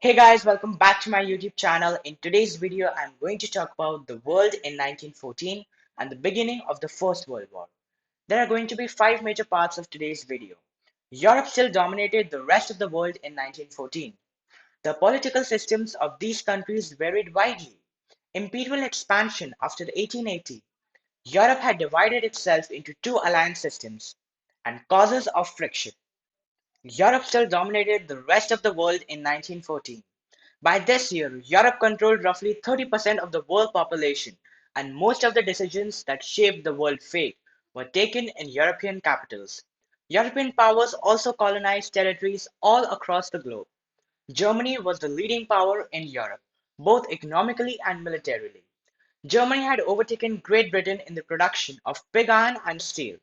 Hey guys, welcome back to my YouTube channel. In today's video, I'm going to talk about the world in 1914 and the beginning of the First World War. There are going to be five major parts of today's video. Europe still dominated the rest of the world in 1914. The political systems of these countries varied widely. Imperial expansion after 1880. Europe had divided itself into two alliance systems and causes of friction. Europe still dominated the rest of the world in 1914. By this year, Europe controlled roughly 30% of the world population, and most of the decisions that shaped the world fate were taken in European capitals. European powers also colonized territories all across the globe. Germany was the leading power in Europe, both economically and militarily. Germany had overtaken Great Britain in the production of pig iron and steel.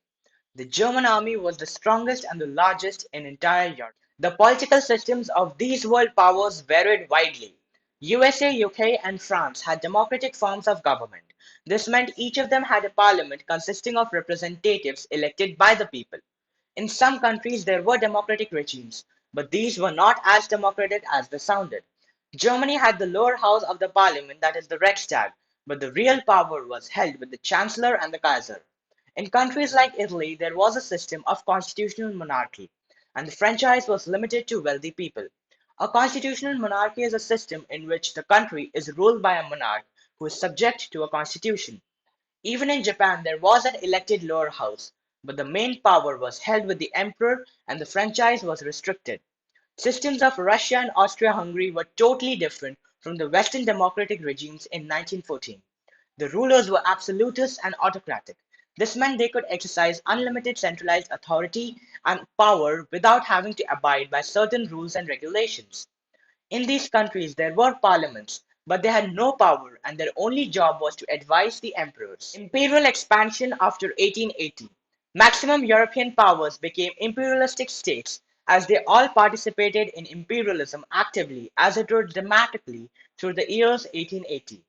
The German army was the strongest and the largest in entire Europe. The political systems of these world powers varied widely. USA, UK, and France had democratic forms of government. This meant each of them had a parliament consisting of representatives elected by the people. In some countries, there were democratic regimes, but these were not as democratic as they sounded. Germany had the lower house of the parliament, that is the Reichstag, but the real power was held with the chancellor and the Kaiser. In countries like Italy, there was a system of constitutional monarchy, and the franchise was limited to wealthy people. A constitutional monarchy is a system in which the country is ruled by a monarch who is subject to a constitution. Even in Japan, there was an elected lower house, but the main power was held with the emperor and the franchise was restricted. Systems of Russia and Austria-Hungary were totally different from the Western democratic regimes in 1914. The rulers were absolutist and autocratic. This meant they could exercise unlimited centralized authority and power without having to abide by certain rules and regulations. In these countries, there were parliaments, but they had no power and their only job was to advise the emperors. Imperial expansion after 1880. Maximum European powers became imperialistic states as they all participated in imperialism actively as it grew dramatically through the years 1880.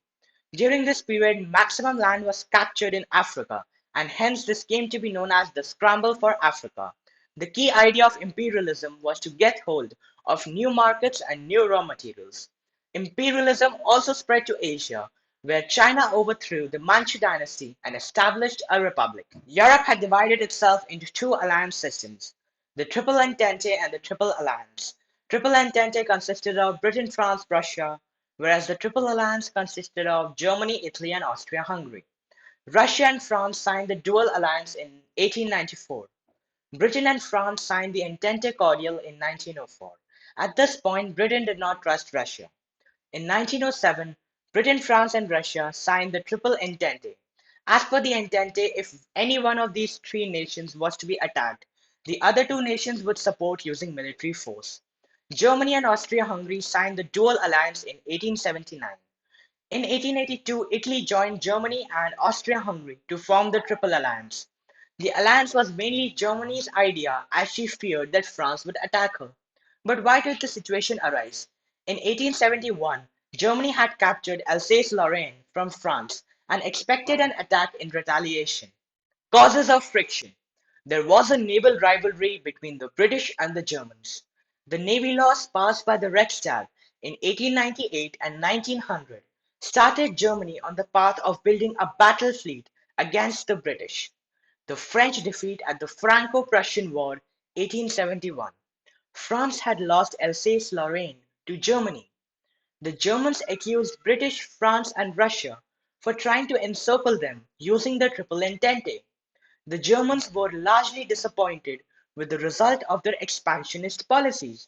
During this period, maximum land was captured in Africa, and hence this came to be known as the Scramble for Africa. The key idea of imperialism was to get hold of new markets and new raw materials. Imperialism also spread to Asia, where China overthrew the Manchu dynasty and established a republic. Europe had divided itself into two alliance systems, the Triple Entente and the Triple Alliance. Triple Entente consisted of Britain, France, Russia, whereas the Triple Alliance consisted of Germany, Italy, and Austria-Hungary. Russia and France signed the Dual Alliance in 1894. Britain and France signed the Entente Cordiale in 1904. At this point, Britain did not trust Russia. In 1907, Britain, France, and Russia signed the Triple Entente. As per the Entente, if any one of these three nations was to be attacked, the other two nations would support using military force. Germany and Austria-Hungary signed the Dual Alliance in 1879. In 1882, Italy joined Germany and Austria-Hungary to form the Triple Alliance. The alliance was mainly Germany's idea as she feared that France would attack her. But why did the situation arise? In 1871, Germany had captured Alsace-Lorraine from France and expected an attack in retaliation. Causes of friction. There was a naval rivalry between the British and the Germans. The navy laws passed by the Reichstag in 1898 and 1900 started Germany on the path of building a battle fleet against the British. The French defeat at the Franco-Prussian War 1871. France had lost Alsace-Lorraine to Germany. The Germans accused British, France, and Russia for trying to encircle them using the Triple Entente. The Germans were largely disappointed with the result of their expansionist policies.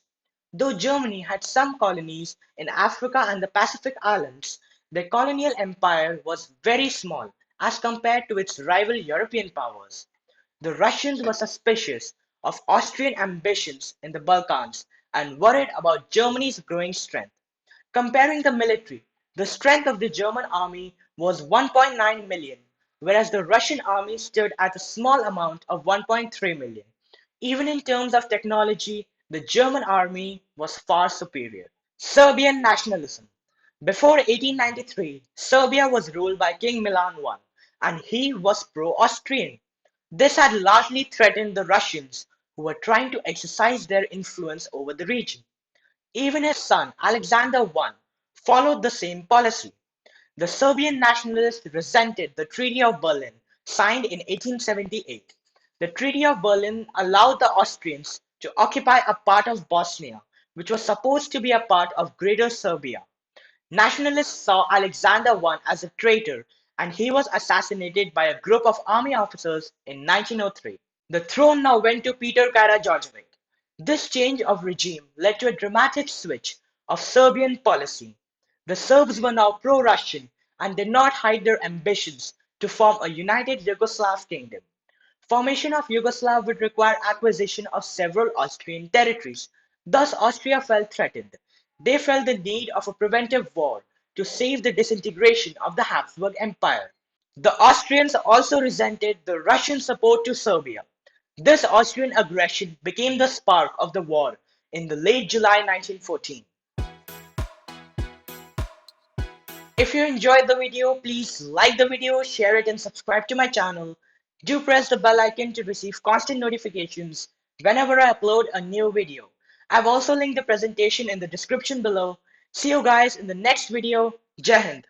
Though Germany had some colonies in Africa and the Pacific Islands, their colonial empire was very small as compared to its rival European powers. The Russians were suspicious of Austrian ambitions in the Balkans and worried about Germany's growing strength. Comparing the military, the strength of the German army was 1.9 million, whereas the Russian army stood at a small amount of 1.3 million. Even in terms of technology, the German army was far superior. Serbian nationalism. Before 1893, Serbia was ruled by King Milan I, and he was pro-Austrian. This had largely threatened the Russians, who were trying to exercise their influence over the region. Even his son, Alexander I, followed the same policy. The Serbian nationalists resented the Treaty of Berlin, signed in 1878. The Treaty of Berlin allowed the Austrians to occupy a part of Bosnia, which was supposed to be a part of Greater Serbia. Nationalists saw Alexander I as a traitor, and he was assassinated by a group of army officers in 1903. The throne now went to Peter Karađorđević. This change of regime led to a dramatic switch of Serbian policy. The Serbs were now pro-Russian and did not hide their ambitions to form a united Yugoslav kingdom. Formation of Yugoslavia would require acquisition of several Austrian territories. Thus Austria felt threatened. They felt the need of a preventive war to save the disintegration of the Habsburg Empire. The Austrians also resented the Russian support to Serbia. This Austrian aggression became the spark of the war in the late July 1914. If you enjoyed the video, please like the video, share it and subscribe to my channel. Do press the bell icon to receive constant notifications whenever I upload a new video. I've also linked the presentation in the description below. See you guys in the next video. Jai Hind.